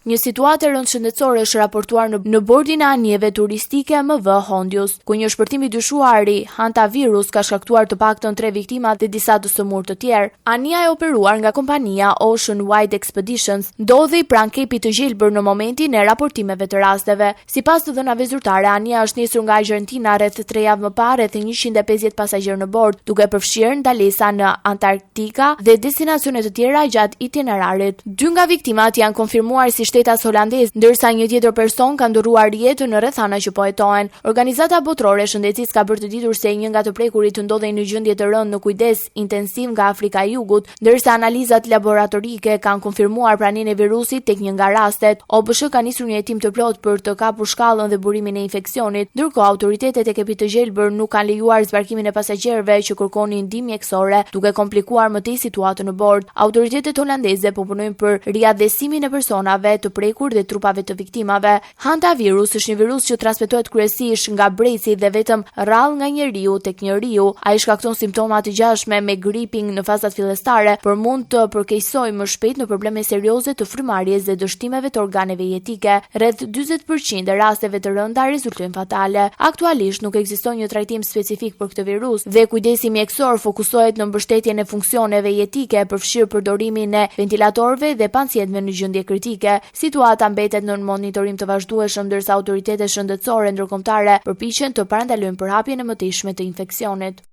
Një situatë e rëndë shëndetësore është raportuar në bordin e anijeve turistike MV Hondius, ku një shpërtim i dyshuari hantavirus ka shkaktuar të paktën 3 viktima dhe disa dësëmur të tjerë. Anija e operuar nga kompania Ocean Wide Expeditions ndodhej pranë kepit të gjelbër në momentin e raportimeve të rasteve. Sipas të dhënave zyrtare, anija është nisur nga Argentina rreth 3 javë më parë, rreth 150 pasagjerë në bord, duke përfshirë ndalesa në Antarktika dhe destinacione të tjera gjatë itinerarit. 2 nga viktimat janë konfirmuar si shtetas holandez, ndërsa një tjetër person ka ndërruar jetën në rrethana që po hetohen. Organizata botërore e shëndetësisë ka bërë të ditur se një nga të prekurit ndodhej në gjendje të rëndë në kujdes intensiv nga Afrika e Jugut, ndërsa analizat laboratorike kanë konfirmuar praninë e virusit tek një nga rastet. OBSH ka nisur një hetim të plot për të kapur shkallën dhe burimin e infeksionit, ndërkohë autoritetet e kepit të gjelbër nuk kanë lejuar zbarkimin e pasagjerëve që kërkonin ndihmë mjekësore, duke komplikuar më tej situatën në bord. Autoritetet holandeze po punojnë për riadhesimin e personave të prekur dhe trupave të viktimave. Hantavirus është një virus që transmetohet kryesisht nga breci dhe vetëm rrallë nga njeriu tek njeriu. Ai shkakton simptoma të ngjashme me gripin në fazat fillestare, por mund të përkeqësojë më shpejt në probleme serioze të frymarrjes dhe dështimeve të organeve jetike. Rreth 40% e rasteve të rënda rezultojnë fatale. Aktualisht nuk ekziston një trajtim specifik për këtë virus dhe kujdesi mjekësor fokusohet në mbështetjen e funksioneve jetike, përfshirë përdorimin e ventilatorëve dhe pacientëve në gjendje kritike. Situata mbetet në monitorim të vazhdueshëm ndërsa autoritetet shëndetësore ndërkombëtare përpiqen të parandalojnë përhapjen e mëtejshme të infeksionit.